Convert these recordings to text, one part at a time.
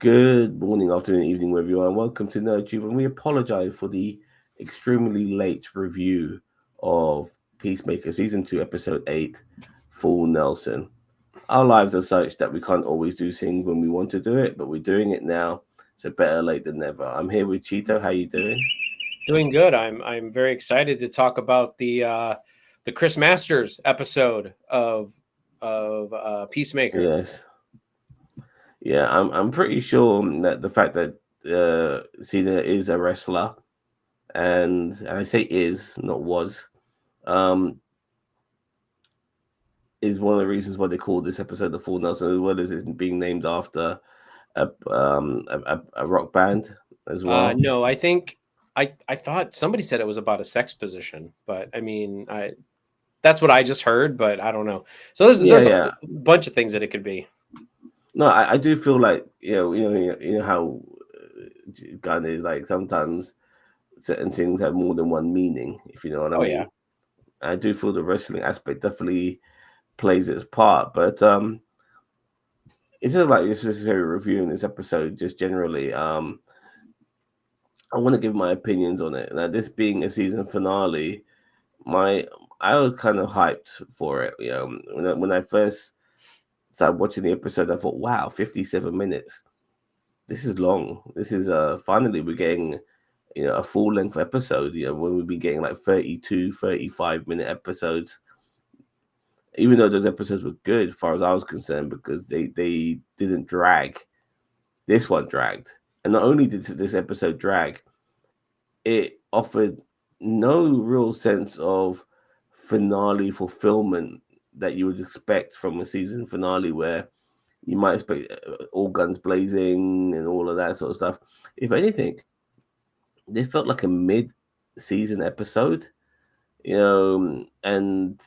Good morning, afternoon, evening, wherever you are, and welcome to NerdTube. And we apologize for the extremely late review of Peacemaker Season 2, Episode 8, Full Nelson. Our lives are such that we can't always do things when we want to do it, but we're doing it now, so better late than never. I'm here with Cheeto. How you doing? Doing good. I'm very excited to talk about the Chris Masters episode of Peacemaker. Yes. Yeah, I'm pretty sure that the fact that Cena is a wrestler, and I say is, not was, um, is one of the reasons why they called this episode the Full Nelson, as well as it's being named after a rock band as well. No, I think I thought somebody said it was about a sex position, but I mean, I that's what I just heard, but I don't know. So Yeah, there's a yeah. bunch of things that it could be. No, I do feel like you know how gun is like sometimes certain things have more than one meaning, if you know what I Oh yeah. mean. I do feel the wrestling aspect definitely plays its part, but instead of like just necessarily reviewing this episode, just generally, I want to give my opinions on it. Now, this being a season finale, my I was kind of hyped for it. When I first started watching the episode, I thought, wow, 57 minutes. This is long. This is finally we're getting a full length episode. When we've been getting like 32, 35-minute episodes. Even though those episodes were good, as far as I was concerned, because they didn't drag. This one dragged, and not only did this episode drag, it offered no real sense of finale fulfillment that you would expect from a season finale, where you might expect all guns blazing and all of that sort of stuff. If anything, this felt like a mid-season episode, and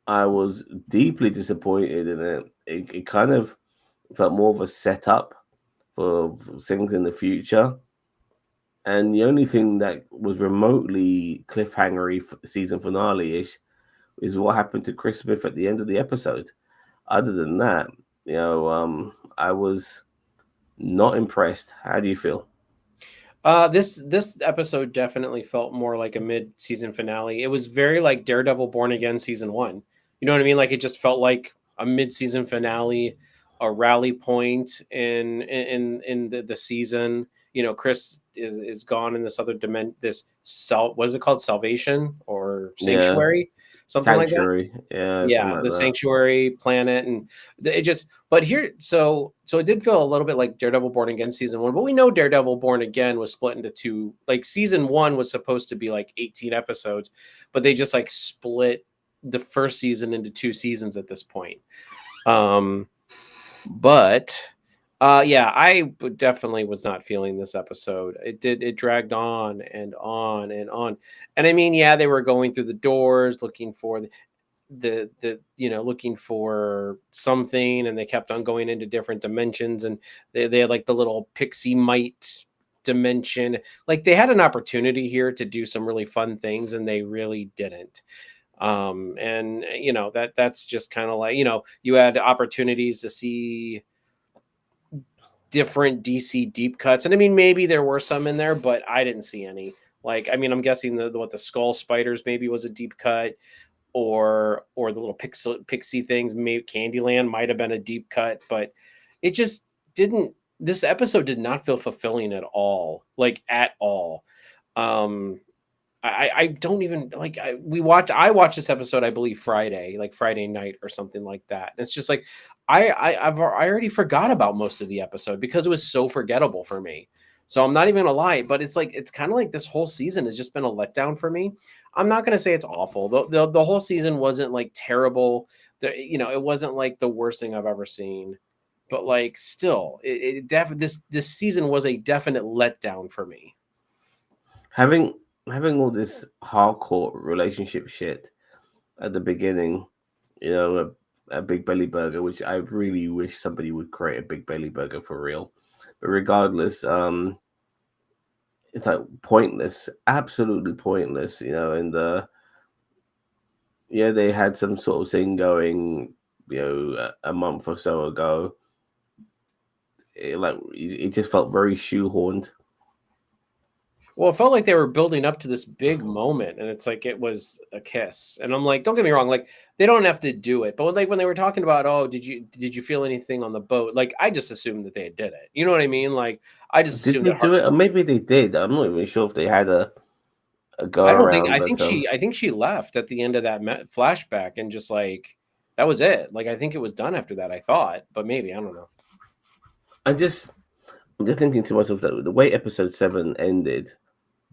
I was deeply disappointed in it. It kind of felt more of a setup for things in the future. And the only thing that was remotely cliffhangery season finale ish is what happened to Chris Smith at the end of the episode. Other than that, I was not impressed. How do you feel? This episode definitely felt more like a mid-season finale. It was very like Daredevil Born Again season 1. You know what I mean? Like it just felt like a mid-season finale, a rally point in the season. You know, Chris is gone in this other dimension, what is it called? Salvation or Yeah, Sanctuary? Something like that. Sanctuary. Yeah, something Yeah, like the that. Sanctuary planet, and it just. But here, so it did feel a little bit like Daredevil Born Again season 1. But we know Daredevil Born Again was split into two. Like season 1 was supposed to be like 18 episodes, but they just like split the first season into two seasons at this point. Um, but yeah, definitely was not feeling this episode. It dragged on and on and on. And I mean, yeah, they were going through the doors looking for looking for something, and they kept on going into different dimensions, and they had like the little pixie mite dimension. Like they had an opportunity here to do some really fun things, and they really didn't. And that's just kind of like, you had opportunities to see different DC deep cuts, and I mean maybe there were some in there, but I didn't see any. Like, I mean, I'm guessing the skull spiders maybe was a deep cut, or the little pixie things. Maybe Candyland might have been a deep cut, but it just didn't. This episode did not feel fulfilling at all, like at all. Um, I don't even like. I watched this episode, I believe Friday, like Friday night or something like that. And it's just like I already forgot about most of the episode because it was so forgettable for me. So I'm not even gonna lie, but it's like it's kind of like this whole season has just been a letdown for me. I'm not gonna say it's awful. The whole season wasn't like terrible. It wasn't like the worst thing I've ever seen. But like still, this season was a definite letdown for me. Having having all this hardcore relationship shit at the beginning, a big belly burger, which I really wish somebody would create a big belly burger for real. But regardless, it's like pointless, absolutely pointless, and yeah, they had some sort of thing going, a month or so ago. it just felt very shoehorned. Well, it felt like they were building up to this big moment, and it's like it was a kiss. And I'm like, don't get me wrong, like they don't have to do it, but when they were talking about, oh, did you feel anything on the boat? Like I just assumed that they did it. You know what I mean? Like I just Did assumed they that do it? Or maybe they did. I'm not even sure if they had a go I don't think around, but I think she left at the end of that flashback and just like that was it. Like I think it was done after that. I thought, but maybe I don't know. I just I'm just thinking to myself that the way episode 7 ended,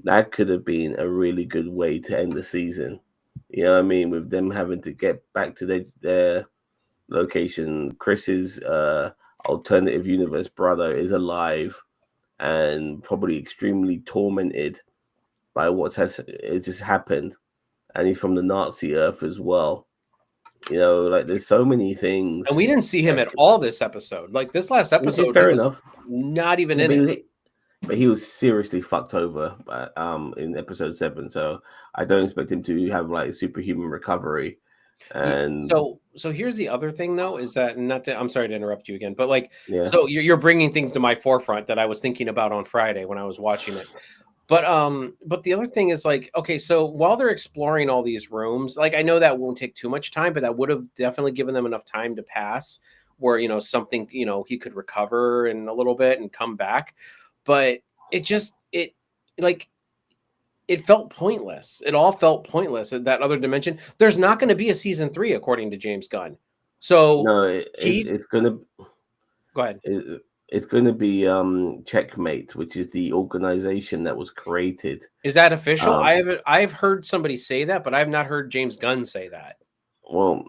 that could have been a really good way to end the season. You know what I mean? With them having to get back to their location. Chris's alternative universe brother is alive and probably extremely tormented by what has just happened. And he's from the Nazi Earth as well. You know, like there's so many And things we didn't see him that at all this episode. Like this last which is episode, he fair was enough. not even Yeah, in it. but he was seriously fucked over in episode 7. So I don't expect him to have like superhuman recovery. And So here's the other thing though is that not to I'm sorry to interrupt you again, but like yeah, so you're bringing things to my forefront that I was thinking about on Friday when I was watching it. But the other thing is like okay, so while they're exploring all these rooms, like I know that won't take too much time, but that would have definitely given them enough time to pass where something, he could recover in a little bit and come back. But it like it felt pointless. It all felt pointless in that other dimension. There's not going to be a season 3 according to James Gunn. So no, Keith, it's gonna go ahead. it's gonna be Checkmate, which is the organization that was created. Is that official? Um, I've heard somebody say that, but I've not heard James Gunn say that. well,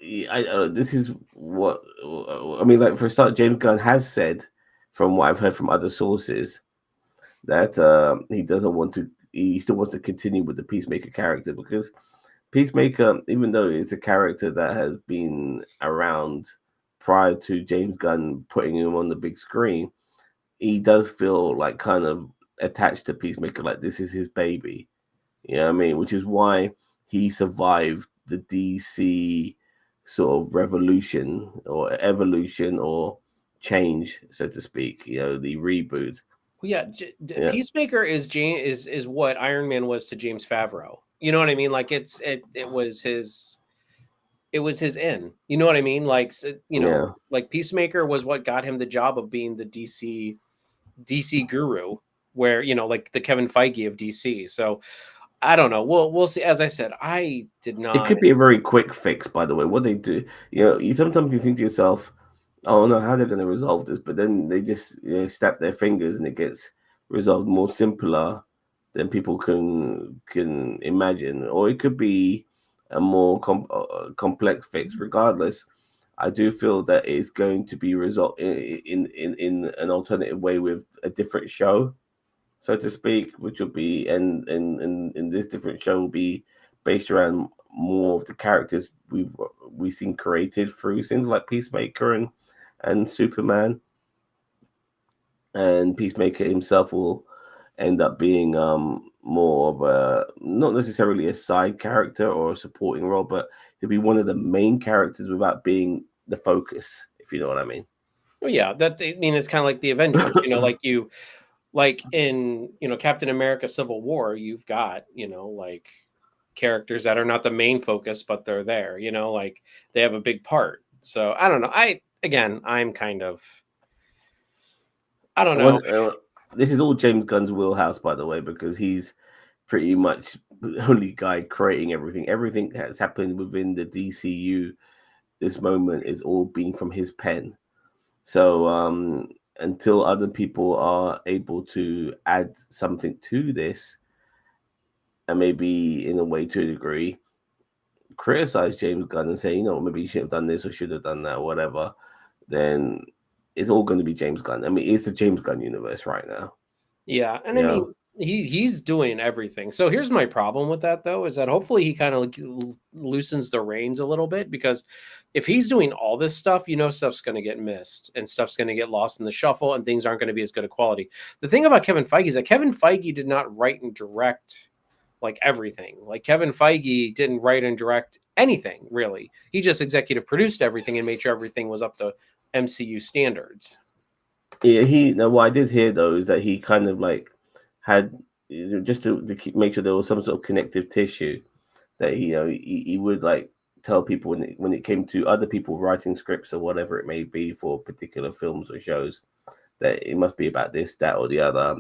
this is what I mean. Like for a start, James Gunn has said, from what I've heard from other sources, that he doesn't want to. He still wants to continue with the Peacemaker character because Peacemaker, even though it's a character that has been around prior to James Gunn putting him on the big screen, he does feel like kind of attached to Peacemaker, like this is his baby. You know what I mean? Which is why he survived the DC sort of revolution or evolution or change, so to speak. You know, the reboot. Well, yeah, Yeah, Peacemaker is is what Iron Man was to James Favreau. You know what I mean? Like it was his in. You know what I mean? Like yeah. like Peacemaker was what got him the job of being the DC guru, where like the Kevin Feige of DC. So I don't know. We'll see. As I said, I did It not. could be a very quick fix, by the way. What they do, you sometimes you think to yourself, "Oh no, how they're going to resolve this?" But then they just snap their fingers and it gets resolved more simpler than people can imagine. Or it could be a more complex fix. Regardless, I do feel that it's going to be resolved in an alternative way with a different show, so to speak, which will be and this different show will be based around more of the characters we've seen created through things like Peacemaker and Superman, and Peacemaker himself will end up being more of a not necessarily a side character or a supporting role, but he'll be one of the main characters without being the focus, if you know what I mean. Well, yeah, I mean, it's kind of like the Avengers. Like in Captain America: Civil War, you've got like characters that are not the main focus, but they're there. Like they have a big part. So I don't know. I'm kind of I don't know. One, this is all James Gunn's wheelhouse, by the way, because he's pretty much the only guy creating everything. Everything that's happened within the DCU this moment is all being from his pen. So until other people are able to add something to this, and maybe in a way to a degree, criticize James Gunn and say, maybe you should have done this or should have done that or whatever, then it's all going to be James Gunn. I mean, it's the James Gunn universe right now. Yeah, and I Yeah. mean he's doing everything. So here's my problem with that though is that hopefully he kind of loosens the reins a little bit because if he's doing all this stuff, stuff's going to get missed and stuff's going to get lost in the shuffle and things aren't going to be as good a quality. The thing about Kevin Feige is that Kevin Feige did not write and direct like everything. Like Kevin Feige didn't write and direct anything really. He just executive produced everything and made sure everything was up to MCU standards. Yeah, he no. What I did hear though is that he kind of like had just to make sure there was some sort of connective tissue that he would like tell people when it came to other people writing scripts or whatever it may be for particular films or shows that it must be about this, that, or the other.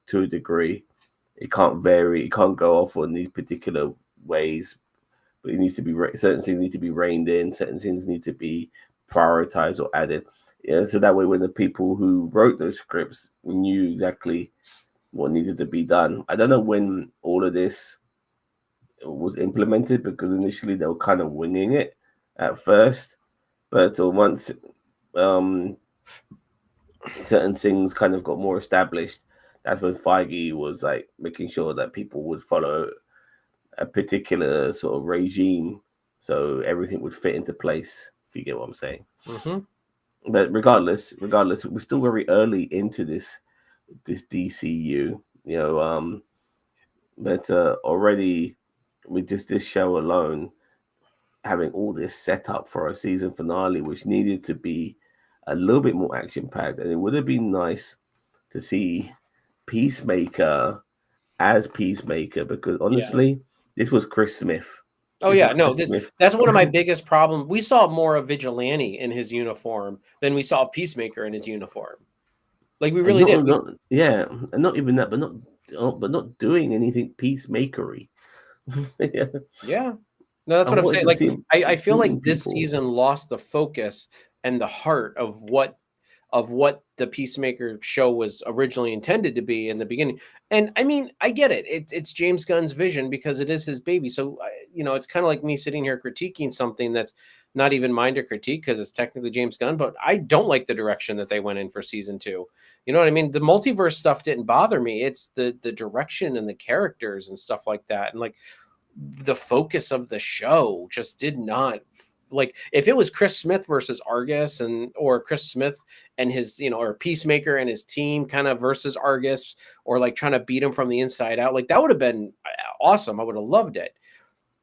To a degree, it can't vary. It can't go off on these particular ways. But it needs to be certain things need to be reined in. Certain things need to be prioritized or added. Yeah, so that way, when the people who wrote those scripts knew exactly what needed to be done. I don't know when all of this was implemented because initially they were kind of winging it at first, but once um, certain things kind of got more established, that's when Feige was like making sure that people would follow a particular sort of regime, so everything would fit into place. If you get what I'm saying. Mm-hmm. But regardless, we're still very early into this DCU. But already with just this show alone, having all this set up for a season finale, which needed to be a little bit more action packed, and it would have been nice to see Peacemaker as Peacemaker because Yeah. honestly, this was Chris Smith. Oh This was yeah, no, Chris this Smith. that's one of my biggest problems. We saw more of Vigilante in his uniform than we saw Peacemaker in his uniform. Like we And really did. We yeah, and not even that, but not doing anything peacemakery. Yeah. Yeah. No, that's I what I'm wanted saying. to Like see him I feel like shooting this people. season lost the focus and the heart of what the Peacemaker show was originally intended to be in the beginning. And I mean, I get it. It's James Gunn's vision because it is his baby. So, it's kind of like me sitting here critiquing something that's not even mine to critique because it's technically James Gunn, but I don't like the direction that they went in for season 2. You know what I mean? The multiverse stuff didn't bother me. It's the direction and the characters and stuff like that. And like the focus of the show just did not, like, if it was Chris Smith versus Argus, and or Chris Smith and his, or Peacemaker and his team kind of versus Argus, or like trying to beat him from the inside out, like that would have been awesome. I would have loved it.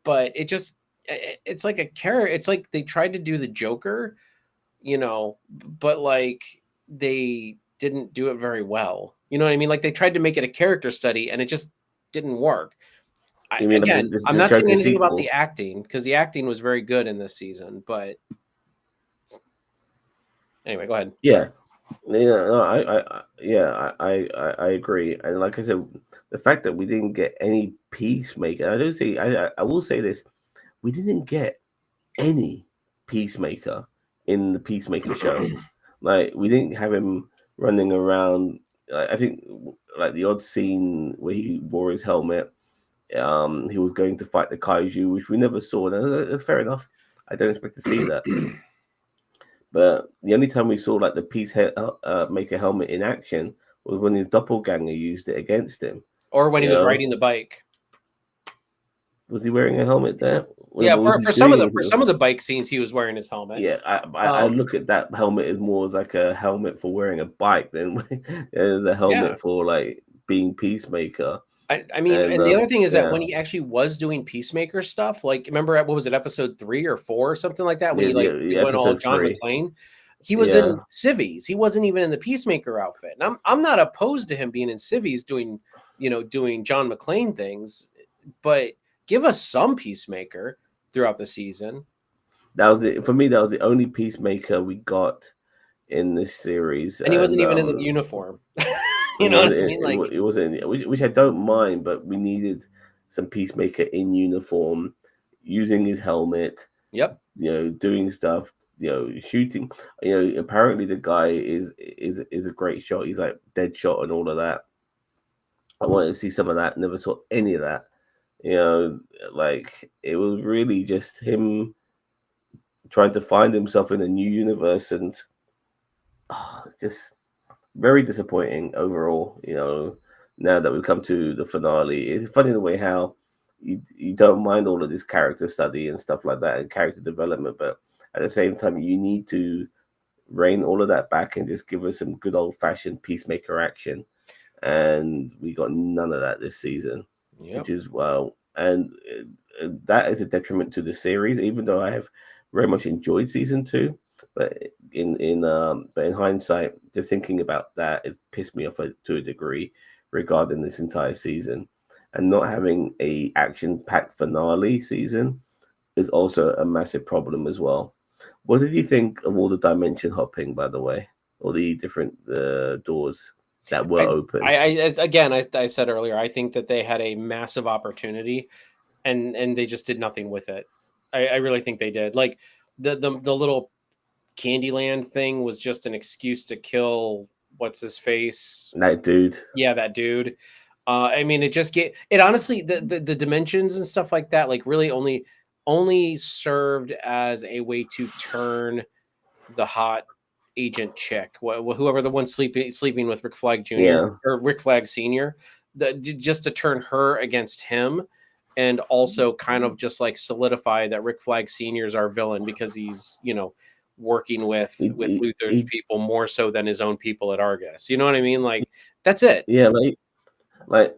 But it's like a character. It's like they tried to do the Joker, but like they didn't do it very well. You know what I mean? Like they tried to make it a character study and it just didn't work. You mean like Again, I'm the not saying Joker anything about the sequel? acting because the acting was very good in this season. But anyway, go ahead. Yeah, yeah, no, yeah, I agree. And like I said, the fact that we didn't get any peacemaker, I will say this: we didn't get any peacemaker in the Peacemaker show. Like we didn't have him running around. I think like the odd scene where he wore his helmet. He was going to fight the kaiju, which we never saw. That's fair enough. I don't expect to see that. But the only time we saw like the Maker helmet in action was when his doppelganger used it against him. Or when he You was know, riding the bike. was he wearing a helmet there? Yeah, Was he for some of doing the for anything? some of the bike scenes, he was wearing his helmet. Yeah, I Um, look at that helmet as more as like a helmet for wearing a bike than as a yeah, helmet for like being Peacemaker. I mean, And and the other thing is that yeah, when he actually was doing Peacemaker stuff, like remember what was it, episode 3 or 4 or something like that, when yeah, he went all episode John 3. McClane, he was Yeah, in civvies. He wasn't even in the Peacemaker outfit. And I'm not opposed to him being in civvies doing John McClane things, but give us some Peacemaker throughout the season. that was it for me. That was the only Peacemaker we got in this series, And he wasn't and even in the uniform. You know no, what I mean? Like, it wasn't, which I don't mind, but we needed some Peacemaker in uniform, using his helmet, yep. doing stuff, shooting. Apparently the guy is a great shot. He's like dead shot and all of that. I wanted to see some of that. Never saw any of that. You know, like it was really just him trying to find himself in a new universe, and just very disappointing overall. Now that we've come to the finale, it's funny the way how you don't mind all of this character study and stuff like that and character development, but at the same time, you need to rein all of that back and just give us some good old fashioned peacemaker action. And we got none of that this season, which Yep. is well, and that is a detriment to the series. Even though I have very much enjoyed season 2, But but in hindsight, just thinking about that, it pissed me off to a degree regarding this entire season, and not having a action packed finale season is also a massive problem as well. What did you think of all the dimension hopping, by the way, all the different doors that were I, open? I said earlier, I think that they had a massive opportunity, and they just did nothing with it. I really think they did. Like the little Candyland thing was just an excuse to kill what's his face. That dude, Yeah, that dude. I mean, it just get it honestly the dimensions and stuff like that like really only served as a way to turn the hot agent chick, whoever the one sleeping with Rick Flag Jr. yeah, or Rick Flag Sr. Just to turn her against him, and also kind of just like solidify that Rick Flag Sr. is our villain because he's working he, with he, Luther's he, people more so than his own people at Argus. You know what I mean? Like that's it. yeah, like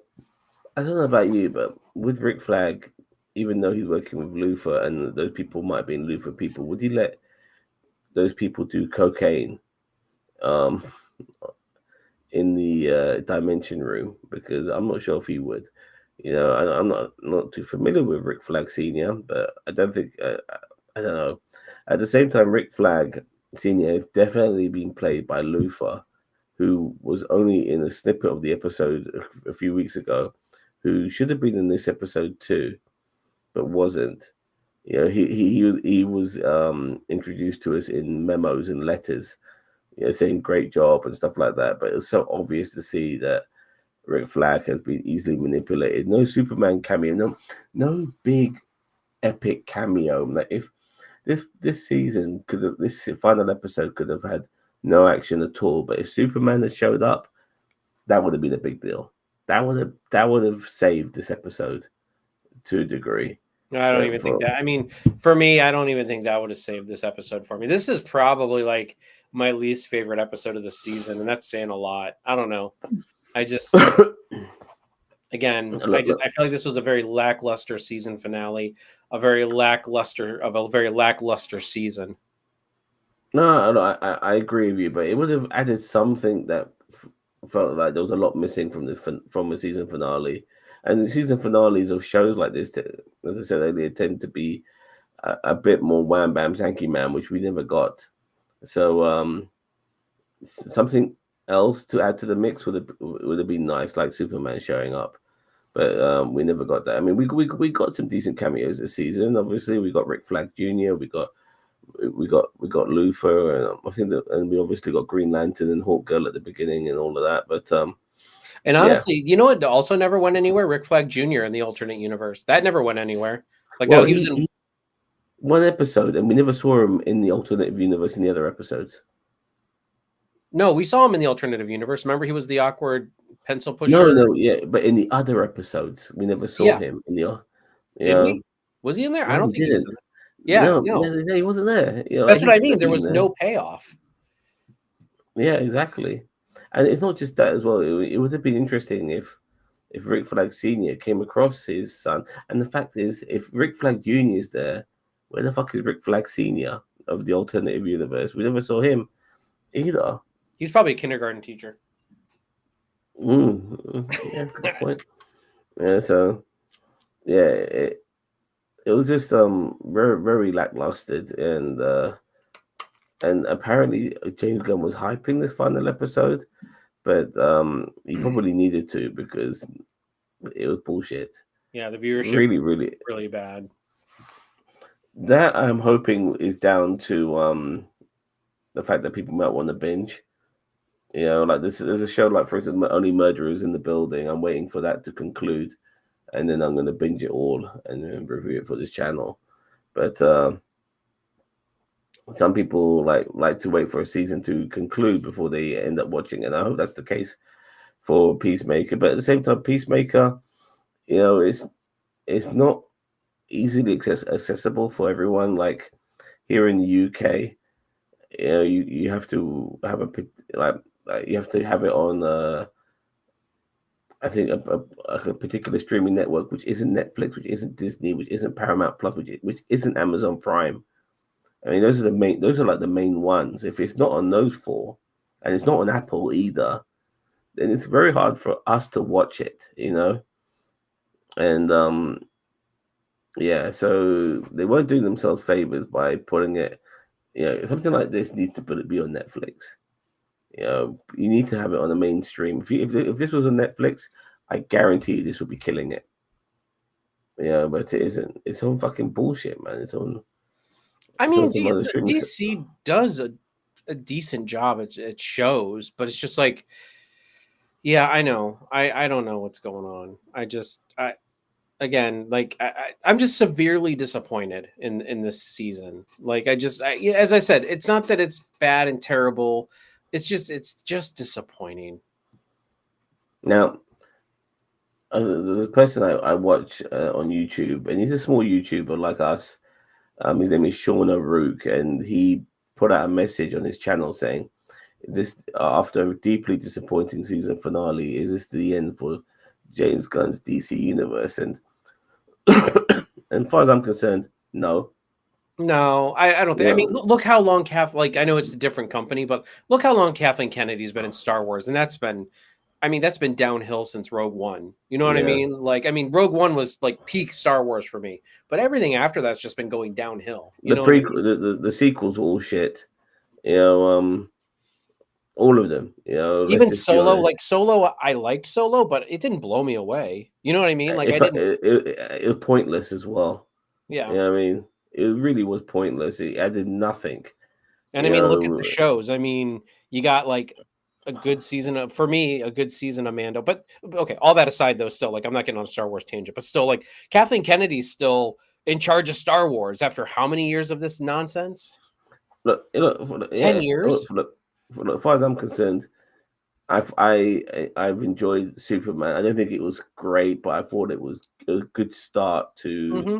I don't know about you, but with Rick Flag, even though he's working with Luther and those people might be Luther people, would he let those people do cocaine um, in the dimension room? Because I'm not sure if he would. I'm not too familiar with Rick Flag Senior, but I don't think I don't know. At the same time, Rick Flag Senior has definitely been played by Luther, who was only in a snippet of the episode a few weeks ago, who should have been in this episode too, but wasn't. He was introduced to us in memos and letters, saying great job and stuff like that. But it was so obvious to see that Rick Flag has been easily manipulated. No Superman cameo, no big epic cameo. Like if this season could have this final episode could have had no action at all, but if Superman had showed up, that would have been a big deal. That would have saved this episode to a degree. I don't But even think for that. I mean, for me, I don't even think that would have saved this episode for me. This is probably like my least favorite episode of the season, and that's saying a lot. I don't know. I just again, look, I feel like this was a very lackluster season finale, a very lackluster season. no, I agree with you, but it would have added something that felt like there was a lot missing from from a season finale, and the season finales of shows like this, as I said earlier, tend to be a bit more wham bam sanky man, which we never got. So something else to add to the mix would have been nice, like Superman showing up. But we never got that. I mean, we got some decent cameos this season. Obviously, we got Rick Flag Jr. We got Luther, and I think and we obviously got Green Lantern and Hawk Girl at the beginning and all of that. But And yeah, honestly, you know what also never went anywhere? Rick Flag Jr. in the alternate universe. That never went anywhere. Like well, that he was he in one episode, and we never saw him in the alternative universe in the other episodes. No, we saw him in the alternative universe. Remember he was the awkward pencil No, pusher? no, yeah, but in the other episodes, we never saw Yeah. him in the. Did Yeah, we? Was he in there? I no, don't we think he was didn't. in there. Yeah, No, no. yeah, he wasn't there. Like That's what he I should mean. have There been was there. no payoff. Yeah, exactly. And it's not just that as well. It would have been interesting if Rick Flag Senior came across his son. And the fact is, if Rick Flag Junior is there, where the fuck is Rick Flag Senior of the alternative universe? We never saw him either. He's probably a kindergarten teacher. Yeah, that's a good point. Yeah, so yeah, it was just very very lackluster, and apparently James Gunn was hyping this final episode, but he probably needed to because it was bullshit. Yeah, the viewership Really, was really. really bad. That I'm hoping is down to the fact that people might want to binge. Like this, there's a show like for instance, Only Murderers in the Building. I'm waiting for that to conclude, and then I'm going to binge it all and then review it for this channel. But some people like to wait for a season to conclude before they end up watching, and I hope that's the case for Peacemaker. But at the same time, Peacemaker, it's not easily accessible for everyone. Like here in the UK, you have to have like you have to have it on I think a particular streaming network, which isn't Netflix, which isn't Disney, which isn't Paramount Plus, which isn't Amazon Prime. I mean, those are the main. Those are like the main ones. If it's not on those four, and it's not on Apple either, then it's very hard for us to watch it. And yeah, so they won't do themselves favors by putting it. Something like this needs to be on Netflix. You need to have it on the mainstream. If this was on Netflix, I guarantee you this would be killing it. But it isn't. It's on fucking bullshit, man. I It's mean, on some other streaming. DC does a decent job at shows, but it's just like, yeah, I know. I don't know what's going on. I again, like I'm just severely disappointed in this season. Like yeah, as I said, it's not that it's bad and terrible. It's just disappointing. Now, the person I watch on YouTube, and he's a small YouTuber like us. His name is Sean O'Rourke, and he put out a message on his channel saying, "This after a deeply disappointing season finale, is this the end for James Gunn's DC universe?" And as far as I'm concerned, no. No, I don't think. I mean, You look how long Like, I know it's a different company, but look how long Kathleen Kennedy's been in Star Wars, and that's been downhill since Rogue One. You know what I yeah, mean? Like, I mean, Rogue One was like peak Star Wars for me, but everything after that's just been going downhill. You the know what I prequel, mean? the sequels were all shit. You know, all of them. Let's Even just be Solo, honest. like Solo, I liked Solo, but it didn't blow me away. You know what I mean? Like, I If didn't. it was pointless as well. Yeah. I mean, it really was pointless. It added nothing. And I You mean, look at the know, shows. I mean, you got like a good season of, for me, a good season of Mando. But okay, all that aside, though, still, like, I'm not getting on a Star Wars tangent, but still, like, Kathleen Kennedy's still in charge of Star Wars after how many years of this nonsense? look, 10 yeah. years? As far as I'm concerned, I've enjoyed Superman. I don't think it was great, but I thought it was a good start to Hmm.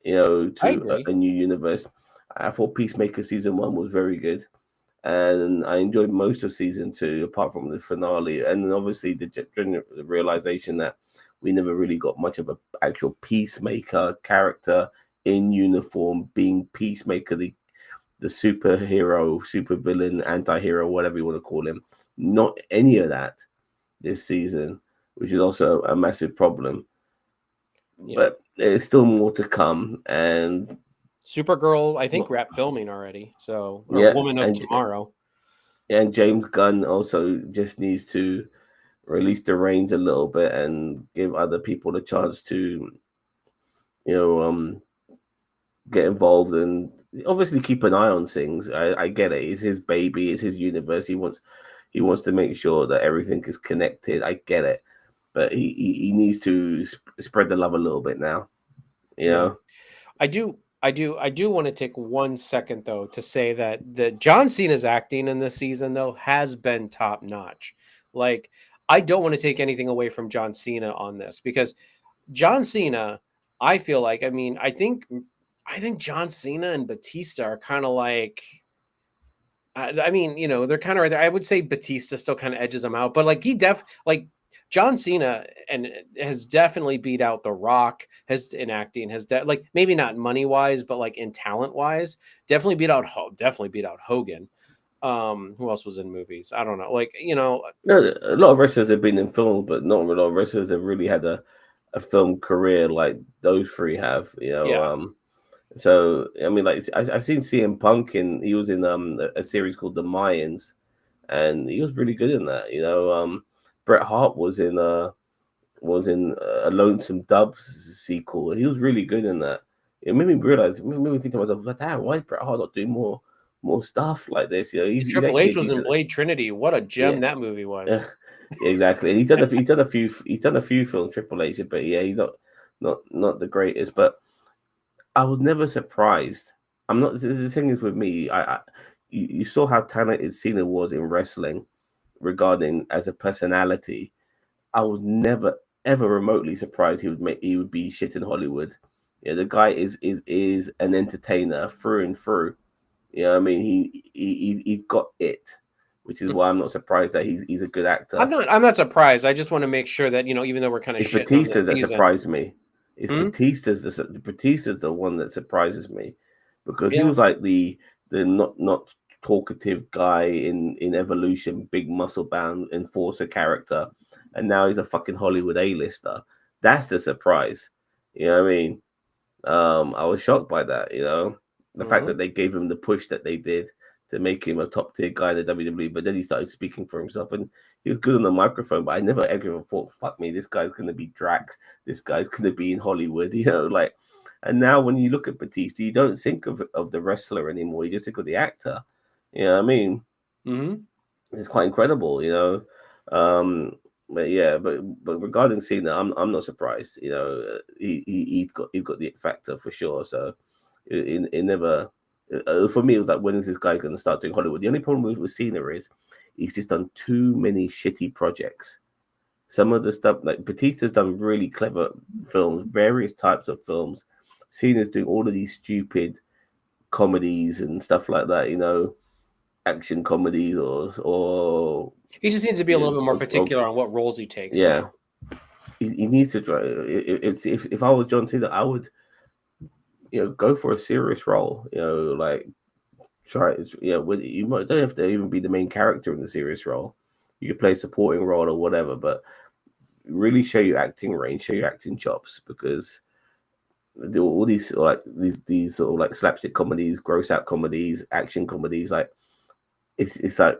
I to agree. a new universe. I thought Peacemaker season one was very good, and I enjoyed most of season two, apart from the finale, and then obviously the realization that we never really got much of a actual Peacemaker character in uniform being Peacemaker, the superhero, supervillain, anti-hero, whatever you want to call him. Not any of that this season, which is also a massive problem. Yeah. But there's still more to come, and Supergirl, I think, wrapped filming already. So, or yeah, Woman of Tomorrow. and James Gunn also just needs to release the reins a little bit and give other people the chance to, you know, get involved and obviously keep an eye on things. I get it. It's his baby. It's his universe. He wants to make sure that everything is connected. I get it, but he needs to spread the love a little bit now. You Yeah. know, I do want to take 1 second though to say that John Cena's acting in this season though has been top notch. Like, I don't want to take anything away from John Cena on this because John Cena, I feel like, I think John Cena and Batista are kind of like, I mean, they're kind of right there. I would say Batista still kind of edges him out, but like like John Cena and has definitely beat out The Rock has in acting like maybe not money wise, but like in talent wise, definitely beat out Hogan. Who else was in movies? I don't know. Like, no, a lot of wrestlers have been in films, but not a lot of wrestlers have really had a film career like those three have. yeah, So I mean, like I've seen CM Punk he was in a series called The Mayans, and he was really good in that. Bret Hart was in a Lonesome Dubs sequel. He was really good in that. It made me realize, made me think to myself, like, damn, why is Bret Hart not doing more stuff like this? He's Triple actually a H was in decent. Blade Trinity. What a Yeah, gem that movie yeah, was. exactly. And he's done a few films, Triple H, but yeah, he's not the greatest. But I was never surprised. I'm not. The thing is with me, you saw how talented Cena was in wrestling regarding as a personality. I was never ever remotely surprised he would be shit in Hollywood. Yeah, the guy is an entertainer through and through. I mean, he's got it, which is why I'm not surprised that he's a good actor. I'm not surprised. I just want to make sure that, even though we're kind of It's shitting on the Batista that season. surprised me. It's Hmm? Batista's the one that surprises me. because he Yeah. was like the not talkative guy in Evolution, big muscle bound enforcer character, and now he's a fucking Hollywood A-lister. That's the surprise. You know what I mean? I was shocked by that. The fact Hmm. that they gave him the push that they did to make him a top tier guy in the WWE, but then he started speaking for himself and he was good on the microphone. But I never ever thought, fuck me, this guy's gonna be Drax. This guy's gonna be in Hollywood. Like. And now when you look at Batista, you don't think of the wrestler anymore. You just think of the actor. You know what I mean? Hmm. It's quite incredible. Um, but yeah, but regarding Cena, I'm not surprised. He's got the X factor for sure. So it never for me it was like, when is this guy going to start doing Hollywood? The only problem with Cena is he's just done too many shitty projects. Some of the stuff like Batista's done really clever films, various types of films. Cena's doing all of these stupid comedies and stuff like that. Action comedies or He just needs to be a yeah, little bit more particular on what roles he takes yeah. now. He needs to try. If I was John Cena, I would go for a serious role. Like try. You might don't have to even be the main character in the serious role. You could play a supporting role or whatever, but really show your acting range, show your acting chops, because all these like these sort of like slapstick comedies, gross out comedies, action comedies, like it's like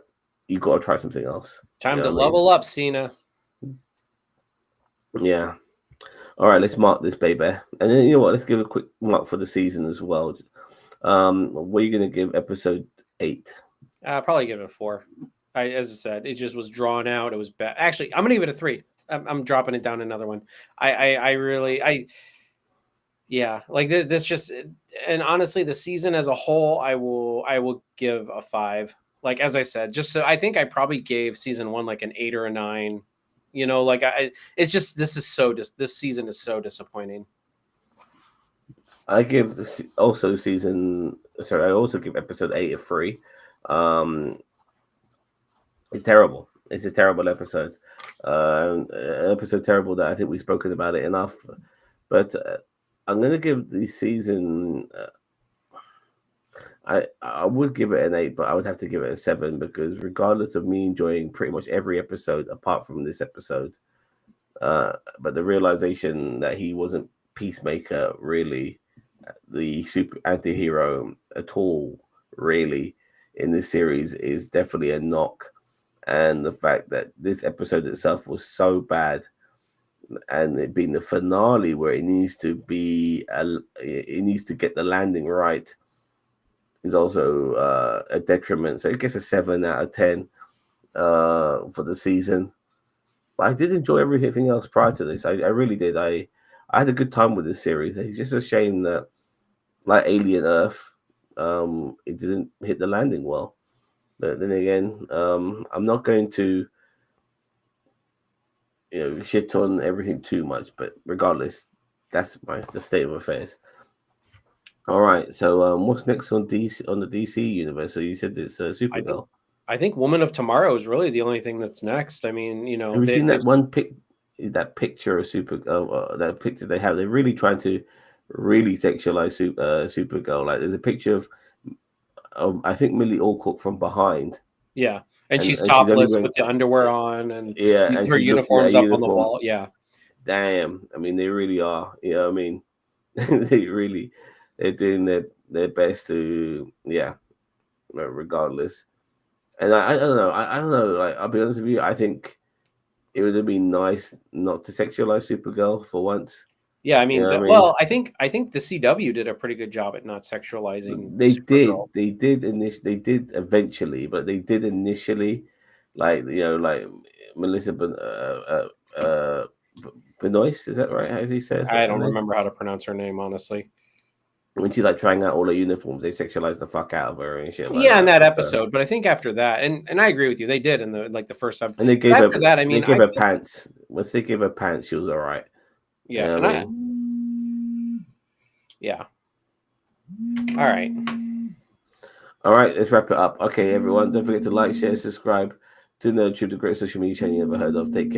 you got to try something else. You Time to know what I mean? level up, Cena. Yeah. All right, let's mark this baby, and then you know what? Let's give a quick mark for the season as well. What are you gonna give episode 8? Probably give it a 4. As I said, it just was drawn out. It was bad. Actually, I'm gonna give it a 3. I'm dropping it down another one. I really, yeah, like this just, and honestly, the season as a whole, I will give a 5. Like as I said, just so I think I probably gave season 1 like an 8 or a 9. Like it's just this season is so disappointing. I give also season. Sorry, I also give episode 8 a 3. Um, it's terrible. It's a terrible episode. Episode terrible that I think we've spoken about it enough. But I'm gonna give the season. I would give it an 8, but I would have to give it a 7 because regardless of me enjoying pretty much every episode apart from this episode, but the realization that he wasn't Peacemaker really, the super anti-hero at all, really, in this series is definitely a knock. And the fact that this episode itself was so bad, and it being the finale where it needs to be, it needs to get the landing right, is also a detriment. So it gets a 7 out of 10 for the season. But I did enjoy everything else prior to this. I really did. I had a good time with this series. It's just a shame that, like Alien Earth, it didn't hit the landing well. But then again, I'm not going to shit on everything too much. But regardless, that's the state of affairs. All right. So what's next on the DC universe? So you said it's I think Supergirl. I think Woman of Tomorrow is really the only thing that's next. I mean, Have you seen that there's one that picture of Supergirl? That picture they have. They're really trying to really sexualize Supergirl. Like there's a picture of I think Millie Alcock from behind, yeah, and she's and she's only topless with wearing the underwear on, and yeah, and her she's looking at a uniform's up on the uniform. wall. Yeah, Damn, I mean they really are. You know what I mean? they really they're doing their best to regardless. And I don't know. I don't know. Like I'll be honest with you. I think it would have been nice not to sexualize Supergirl for once. yeah. I You mean, know what I mean? well, I think the CW did a pretty good job at not sexualizing They Supergirl. did. They did eventually, but they did initially, like like Melissa Benoist. Is that right? How he says I her don't name? remember how to pronounce her name, honestly. When she like trying out all her uniforms, they sexualized the fuck out of her and shit like Yeah, in that. that But episode, but I think after that, and I agree with you, they did in the first time. and they But gave her after that, I they mean, gave I her feel pants. Once they gave her pants, she was all right. You yeah, know and what I I mean? yeah. All right. All right, let's wrap it up. Okay, everyone, don't forget to like, share, subscribe to NerdTube, the great social media channel you never heard of. Take care.